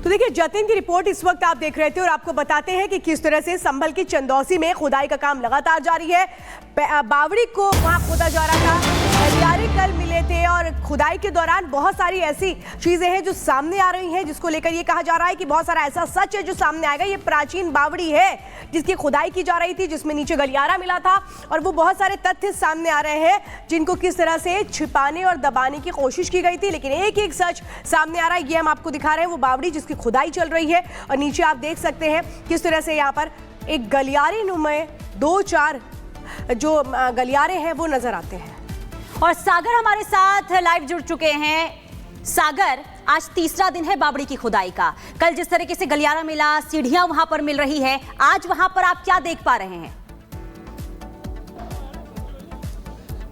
तो देखिए जतिन की रिपोर्ट इस वक्त आप देख रहे थे और आपको बताते हैं कि किस तरह से संभल की चंदौसी में खुदाई का काम लगातार जारी है। बावड़ी को वहां खोदा जा रहा था, गलियारे कल मिले थे और खुदाई के दौरान बहुत सारी ऐसी चीजें हैं जो सामने आ रही हैं, जिसको लेकर ये कहा जा रहा है कि बहुत सारा ऐसा सच है जो सामने आएगा। ये प्राचीन बावड़ी है जिसकी खुदाई की जा रही थी, जिसमें नीचे गलियारा मिला था और वो बहुत सारे तथ्य सामने आ रहे हैं जिनको किस तरह से छिपाने और दबाने की कोशिश की गई थी, लेकिन एक एक सच सामने आ रहा है। ये हम आपको दिखा रहे हैं वो बावड़ी जिसकी खुदाई चल रही है और नीचे आप देख सकते हैं किस तरह से यहाँ पर एक गलियारे नुमा 2-4 जो गलियारे हैं वो नजर आते हैं। और सागर हमारे साथ लाइव जुड़ चुके हैं। सागर, आज तीसरा दिन है बावड़ी की खुदाई का। कल जिस तरीके से गलियारा मिला, सीढ़ियां वहां पर मिल रही है, आज वहां पर आप क्या देख पा रहे हैं?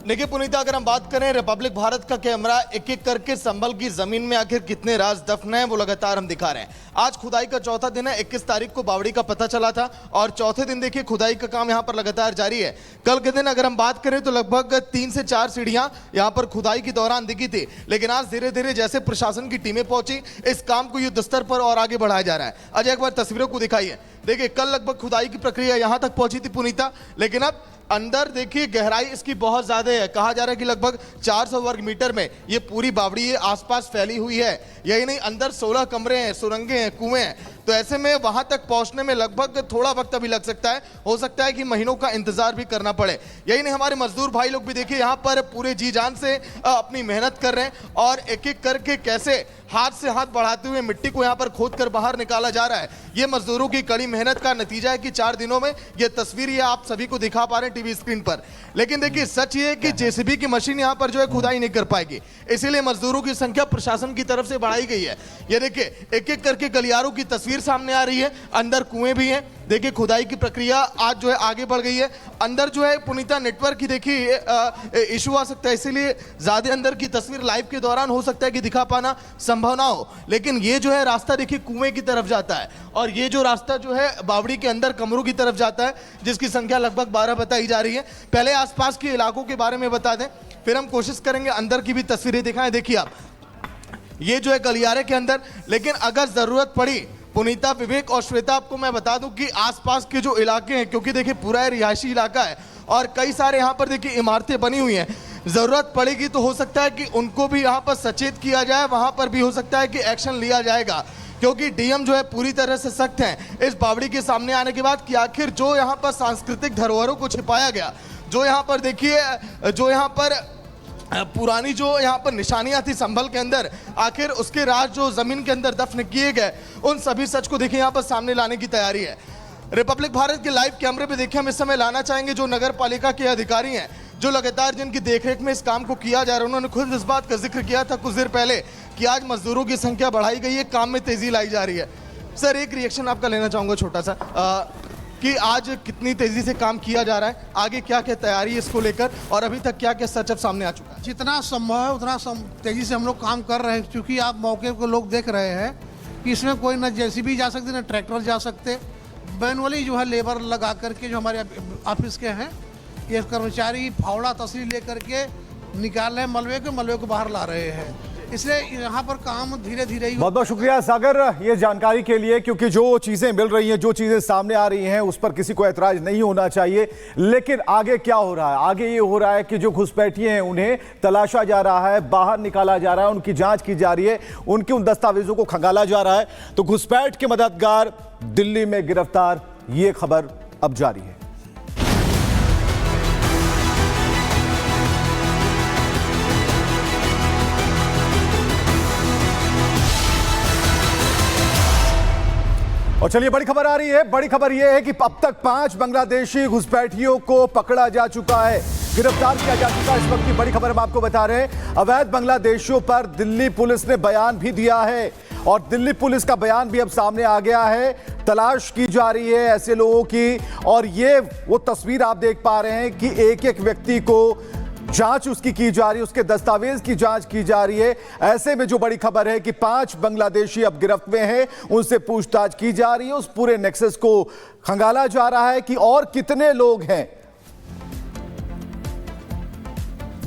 देखिए पुनीता, अगर हम बात करें रिपब्लिक भारत का कैमरा एक एक करके संभल की जमीन में आखिर कितने राज दफन हैं वो लगातार हम दिखा रहे हैं। आज खुदाई का चौथा दिन है। 21 तारीख को बावड़ी का पता चला था और चौथे दिन देखिए खुदाई का काम यहां पर लगातार जारी है। कल के दिन अगर हम बात करें तो लगभग 3 से 4 सीढ़ियां यहां पर खुदाई के दौरान दिखी थी, लेकिन आज धीरे धीरे जैसे प्रशासन की टीमें पहुंची, इस काम को युद्ध स्तर पर और आगे बढ़ाया जा रहा है। अजय एक बार तस्वीरों को दिखाइए। देखिए कल लगभग खुदाई की प्रक्रिया यहां तक पहुंची थी पुनीता, लेकिन अब अंदर देखिए गहराई इसकी बहुत ज्यादा है। कहा जा रहा है कि लगभग 400 वर्ग मीटर में ये पूरी बावड़ी आसपास फैली हुई है। यही नहीं, अंदर 16 कमरे हैं, सुरंगें हैं, कुएं हैं। तो ऐसे में वहां तक पहुंचने में लगभग थोड़ा वक्त अभी लग सकता है, हो सकता है कि महीनों का इंतजार भी करना पड़े। यही नहीं, हमारे मजदूर भाई लोग भी देखिए यहाँ पर पूरे जी जान से अपनी मेहनत कर रहे हैं और एक एक करके कैसे हाथ से हाथ बढ़ाते हुए मिट्टी को यहाँ पर खोद कर बाहर निकाला जा रहा है। ये मजदूरों की कड़ी मेहनत का नतीजा है कि 4 दिनों में ये तस्वीर ये आप सभी को दिखा पा रहे हैं टीवी स्क्रीन पर। लेकिन देखिए सच ये है कि जेसीबी की मशीन यहाँ पर जो है खुदाई नहीं कर पाएगी, इसीलिए मजदूरों की संख्या प्रशासन की तरफ से बढ़ाई गई है। ये देखिए एक एक करके गलियारों की तस्वीर सामने आ रही है, अंदर कुएं भी हैं। देखिए खुदाई की प्रक्रिया आज जो है आगे बढ़ गई है। अंदर जो है पुनीता नेटवर्क की देखिए इशू आ सकता है, इसीलिए ज्यादा अंदर की तस्वीर लाइव के दौरान हो सकता है कि दिखा पाना संभव ना हो। लेकिन ये जो है रास्ता देखिए कुएं की तरफ जाता है और ये जो रास्ता जो है बावड़ी के अंदर कमरों की तरफ जाता है, जिसकी संख्या लगभग 12 बताई जा रही है। पहले आसपास के इलाकों के बारे में बता दें, फिर हम कोशिश करेंगे अंदर की भी तस्वीरें दिखाएं। देखिए आप, ये जो है गलियारे के अंदर, लेकिन अगर जरूरत पड़ी पुनीता, विवेक और श्वेता, आपको मैं बता दूं कि आसपास के जो इलाके हैं, क्योंकि देखिए पूरा रिहायशी इलाका है और कई सारे यहाँ पर देखिए इमारतें बनी हुई हैं, जरूरत पड़ेगी तो हो सकता है कि उनको भी यहाँ पर सचेत किया जाए, वहां पर भी हो सकता है कि एक्शन लिया जाएगा, क्योंकि डीएम जो है पूरी तरह से सख्त हैं इस बावड़ी के सामने आने के बाद कि आखिर जो यहाँ पर सांस्कृतिक धरोहरों को छिपाया गया, जो यहाँ पर देखिए जो यहाँ पर पुरानी जो यहाँ पर निशानियां थी संभल के अंदर, आखिर उसके राज जो जमीन के अंदर दफन किए गए, उन सभी सच को देखिए यहाँ पर सामने लाने की तैयारी है। रिपब्लिक भारत के लाइव कैमरे पे देखिए हम इस समय लाना चाहेंगे जो नगर पालिका के अधिकारी हैं, जो लगातार जिनकी देखरेख में इस काम को किया जा रहा है। उन्होंने खुद इस बात का जिक्र किया था कुछ देर पहले कि आज मजदूरों की संख्या बढ़ाई गई है, काम में तेजी लाई जा रही है। सर एक रिएक्शन आपका लेना चाहूंगा छोटा सा, कि आज कितनी तेजी से काम किया जा रहा है, आगे क्या क्या तैयारी है इसको लेकर और अभी तक क्या क्या सच अब सामने आ चुका है? जितना संभव है उतना तेजी से हम लोग काम कर रहे हैं, क्योंकि आप मौके को लोग देख रहे हैं कि इसमें कोई न जेसीबी जा सकते न ट्रैक्टर जा सकते। मैनुअली जो है लेबर लगा करके जो हमारे ऑफिस के हैं ये कर्मचारी फावड़ा तसली ले करके निकाल रहे हैं, मलबे को बाहर ला रहे हैं, इसलिए यहाँ पर काम धीरे धीरे ही। बहुत बहुत शुक्रिया सागर ये जानकारी के लिए, क्योंकि जो चीजें मिल रही हैं, जो चीजें सामने आ रही हैं, उस पर किसी को ऐतराज नहीं होना चाहिए। लेकिन आगे क्या हो रहा है? आगे ये हो रहा है कि जो घुसपैठिए हैं उन्हें तलाशा जा रहा है, बाहर निकाला जा रहा है, उनकी जांच की जा रही है, उनके उन दस्तावेजों को खंगाला जा रहा है। तो घुसपैठ के मददगार दिल्ली में गिरफ्तार, ये खबर अब जारी है। और चलिए बड़ी खबर आ रही है। बड़ी खबर यह है कि अब तक 5 बांग्लादेशी घुसपैठियों को पकड़ा जा चुका है, गिरफ्तार किया जा चुका है। इस वक्त की बड़ी खबर हम आपको बता रहे हैं। अवैध बांग्लादेशियों पर दिल्ली पुलिस ने बयान भी दिया है और दिल्ली पुलिस का बयान भी अब सामने आ गया है। तलाश की जा रही है ऐसे लोगों की और ये वो तस्वीर आप देख पा रहे हैं कि एक एक व्यक्ति को जांच उसकी की जा रही है, उसके दस्तावेज की जांच की जा रही है। ऐसे में जो बड़ी खबर है कि 5 बांग्लादेशी अब गिरफ्त में हैं, उनसे पूछताछ की जा रही है, उस पूरे नेक्सस को खंगाला जा रहा है कि और कितने लोग हैं।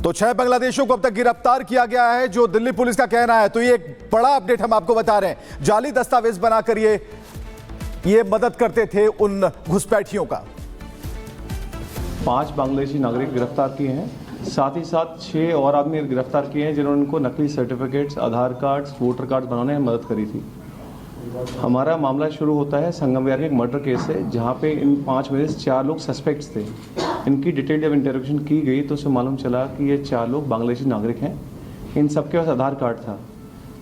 तो 6 बांग्लादेशियों को अब तक गिरफ्तार किया गया है, जो दिल्ली पुलिस का कहना है। तो ये एक बड़ा अपडेट हम आपको बता रहे हैं। जाली दस्तावेज बनाकर ये मदद करते थे उन घुसपैठियों का। 5 बांग्लादेशी नागरिक गिरफ्तार किए हैं, साथ ही साथ 6 और आदमी गिरफ्तार किए हैं जिन्होंने उनको नकली सर्टिफिकेट्स, आधार कार्ड्स, वोटर कार्ड बनाने में मदद करी थी। हमारा मामला शुरू होता है संगम विहार के एक मर्डर केस से, जहां पे इन 5 में से 4 लोग सस्पेक्ट्स थे। इनकी डिटेल जब इंटरोगेशन की गई तो उससे मालूम चला कि ये 4 लोग बांग्लादेशी नागरिक हैं। इन सबके पास आधार कार्ड था।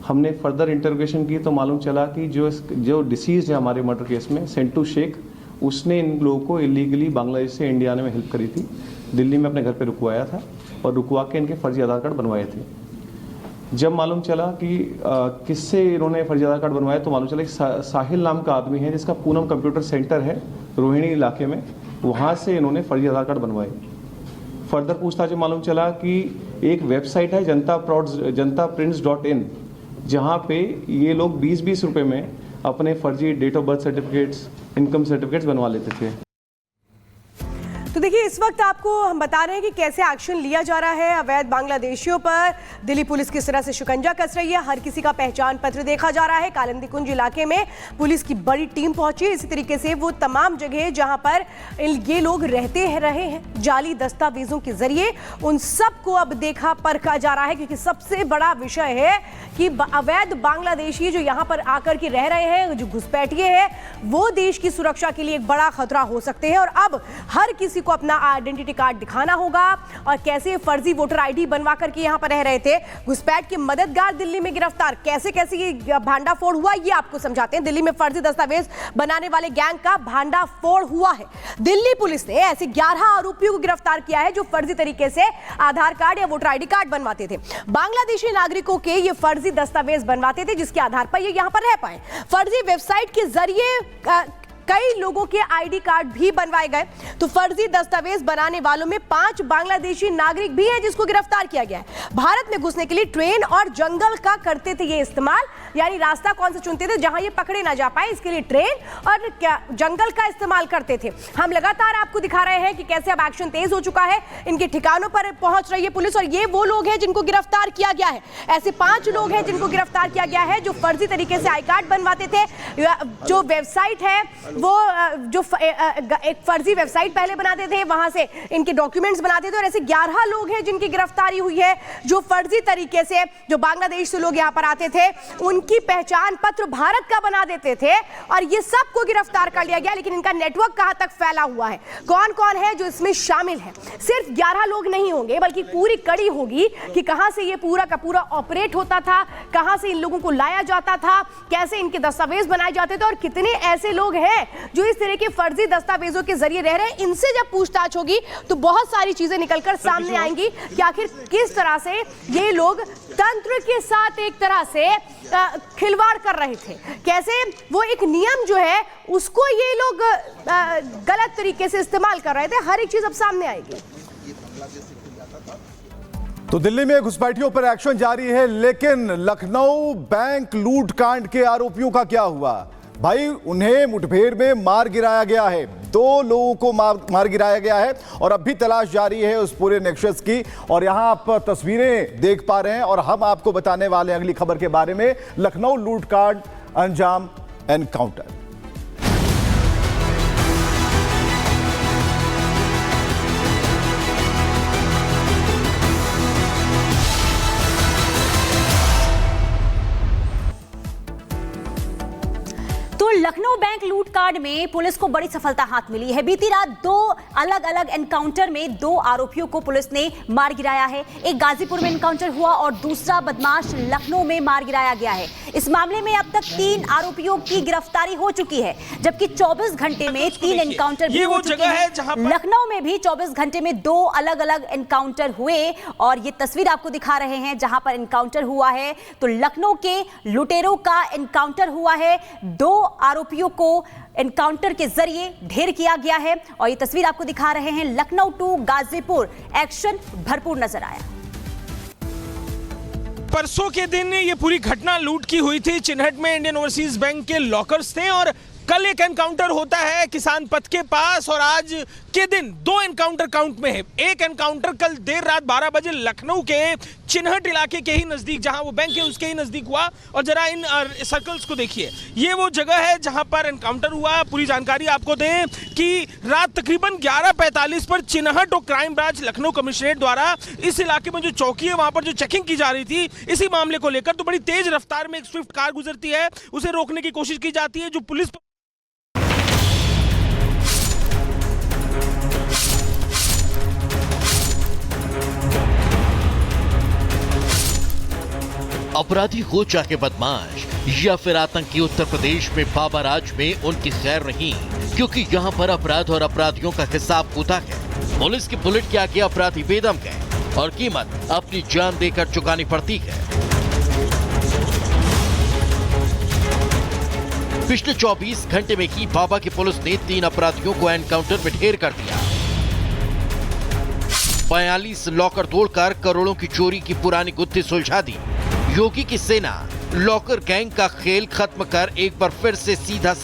हमने फर्दर इंटरोगेशन की तो मालूम चला कि जो डिसीज है हमारे मर्डर केस में, सेंटू शेख, उसने इन लोगों को इलीगली बांग्लादेश से इंडिया आने में हेल्प करी थी। दिल्ली में अपने घर पे रुकवाया था और रुकवा के इनके फर्जी आधार कार्ड बनवाए थे। जब मालूम चला कि किससे इन्होंने फर्जी आधार कार्ड बनवाया तो मालूम चला कि साहिल नाम का आदमी है जिसका पूनम कंप्यूटर सेंटर है रोहिणी इलाके में, वहाँ से इन्होंने फर्जी आधार कार्ड बनवाए। फर्दर पूछताछ में मालूम चला कि एक वेबसाइट है jantaprins.in, जहाँ पे ये लोग 20-20 रुपये में अपने फर्जी date of birth certificates, income certificates बनवा लेते थे। तो देखिए, इस वक्त आपको हम बता रहे हैं कि कैसे एक्शन लिया जा रहा है अवैध बांग्लादेशियों पर। दिल्ली पुलिस किस तरह से शिकंजा कस रही है, हर किसी का पहचान पत्र देखा जा रहा है। कालिंदी कुंज इलाके में पुलिस की बड़ी टीम पहुंची है। इसी तरीके से वो तमाम जगह जहां पर ये लोग रहते रहे हैं जाली दस्तावेजों के जरिए, उन सबको अब देखा परखा जा रहा है। क्योंकि सबसे बड़ा विषय है कि अवैध बांग्लादेशी जो यहाँ पर आकर के रह रहे हैं, जो घुसपैठिए हैं, वो देश की सुरक्षा के लिए एक बड़ा खतरा हो सकते हैं। और अब हर किसी को अपना आइडेंटिटी कार्ड दिखाना होगा। और कैसे फर्जी वोटर आईडी बनवा करके यहां पर रह रहे थे घुसपैठ के मददगार, दिल्ली में गिरफ्तार। कैसे कैसे ये भांडाफोड़ हुआ ये आपको समझाते हैं। दिल्ली में फर्जी दस्तावेज बनाने वाले गैंग का भांडाफोड़ हुआ है। दिल्ली पुलिस ने ऐसे 11 आरोपियों को गिरफ्तार किया है जो फर्जी तरीके से आधार कार्ड या वोटर आईडी कार्ड बनवाते थे। बांग्लादेशी नागरिकों के ये फर्जी दस्तावेज बनवाते थे जिसके आधार पर ये यहां पर रह पाए। फर्जी वेबसाइट के जरिए कई लोगों के आईडी कार्ड भी बनवाए गए। तो फर्जी दस्तावेज बनाने वालों में 5 बांग्लादेशी नागरिक भी हैं जिसको गिरफ्तार किया गया है। भारत में घुसने के लिए ट्रेन और जंगल का करते थे ये इस्तेमाल, यानी रास्ता कौन सा चुनते थे जहां ये पकड़े ना जा पाए, इसके लिए ट्रेन और जंगल का इस्तेमाल करते थे। हम लगातार आपको दिखा रहे हैं कि कैसे अब एक्शन तेज हो चुका है, इनके ठिकानों पर पहुंच रही है पुलिस। और ये वो लोग हैं जिनको गिरफ्तार किया गया है। ऐसे 5 लोग हैं जिनको गिरफ्तार किया गया है जो फर्जी तरीके से आई कार्ड बनवाते थे। जो वेबसाइट है वो जो एक फर्जी वेबसाइट पहले बनाते थे, वहां से इनके डॉक्यूमेंट्स बनाते थे। और ऐसे 11 लोग हैं जिनकी गिरफ्तारी हुई है जो फर्जी तरीके से, जो बांग्लादेश से लोग यहां पर आते थे, उनकी पहचान पत्र भारत का बना देते थे। और ये सबको गिरफ्तार कर लिया गया। लेकिन इनका नेटवर्क कहां तक फैला हुआ है, कौन कौन है जो इसमें शामिल है, सिर्फ 11 लोग नहीं होंगे बल्कि पूरी कड़ी होगी कि कहां से ये पूरा का पूरा ऑपरेट होता था, कहां से इन लोगों को लाया जाता था, कैसे इनके दस्तावेज बनाए जाते थे और कितने ऐसे लोग हैं जो इस तरह के फर्जी दस्तावेजों के जरिए रह रहे हैं। इनसे जब पूछताछ होगी तो बहुत सारी चीजें निकलकर सामने आएंगी कि आखिर किस तरह से ये लोग तंत्र के साथ एक तरह से खिलवाड़ कर रहे थे, कैसे वो एक नियम जो है उसको ये लोग गलत तरीके से इस्तेमाल कर रहे थे। हर एक चीज अब सामने आएगी। तो दिल्ली में घुसपैठियों पर एक्शन जारी है, लेकिन लखनऊ बैंक लूट कांड के आरोपियों का क्या हुआ? भाई, उन्हें मुठभेड़ में मार गिराया गया है। 2 लोगों को मार गिराया गया है और अब भी तलाश जारी है उस पूरे नेक्सस की। और यहां आप तस्वीरें देख पा रहे हैं और हम आपको बताने वाले हैं अगली खबर के बारे में। लखनऊ लूटकांड अंजाम एनकाउंटर। लखनऊ बैंक लूटकांड में पुलिस को बड़ी सफलता हाथ मिली है। बीती रात 2 अलग अलग एनकाउंटर में 2 आरोपियों को पुलिस ने मार गिराया है। एक गाजीपुर में एनकाउंटर हुआ और दूसरा बदमाश लखनऊ में मार गिराया गया है। इस मामले में अब तक 3 आरोपियों की गिरफ्तारी हो चुकी है, जबकि 24 घंटे में 3 एनकाउंटर भी हो चुके हैं। लखनऊ में भी 24 घंटे में 2 अलग अलग एनकाउंटर हुए और ये तस्वीर आपको दिखा रहे हैं जहां पर एनकाउंटर हुआ है। तो लखनऊ के लुटेरों का एनकाउंटर हुआ है। 2 आरोपियों को एनकाउंटर के जरिए ढेर किया गया है और ये तस्वीर आपको दिखा रहे हैं। लखनऊ टू गाजीपुर एक्शन भरपूर नजर आया। परसों के दिन ये पूरी घटना लूट की हुई थी। चिन्हट में इंडियन ओवरसीज बैंक के लॉकर्स थे और कल एक एनकाउंटर होता है किसान पथ के पास और आज के दिन 2 एनकाउंटर काउंट में है। एक एनकाउंटर कल देर रात 12 बजे लखनऊ के चिन्हट इलाके के ही नजदीक, जहां वो बैंक है उसके ही नजदीक हुआ। और जरा इन सर्कल्स को देखिए, ये वो जगह है जहां पर एनकाउंटर हुआ। पूरी जानकारी आपको दें कि रात तकरीबन 11:45 पर चिन्हट और क्राइम ब्रांच लखनऊ कमिश्नरेट द्वारा इस इलाके में जो चौकी है वहां पर जो चेकिंग की जा रही थी इसी मामले को लेकर, तो बड़ी तेज रफ्तार में एक स्विफ्ट कार गुजरती है, उसे रोकने की कोशिश की जाती है। जो पुलिस अपराधी हो चाहे बदमाश या फिर आतंकी, उत्तर प्रदेश में बाबा राज में उनकी खैर नहीं, क्योंकि यहाँ पर अपराध और अपराधियों का हिसाब होता है। पुलिस की बुलेट के आगे अपराधी बेदम गए और कीमत अपनी जान देकर चुकानी पड़ती है। पिछले 24 घंटे में ही बाबा की पुलिस ने 3 अपराधियों को एनकाउंटर में ढेर कर दिया। 42 लॉकर तोड़कर करोड़ों की चोरी की पुरानी गुत्थी सुलझा दी। योगी की सेना लॉकर गैंग का खेल खत्म कर एक बार फिर से सीधा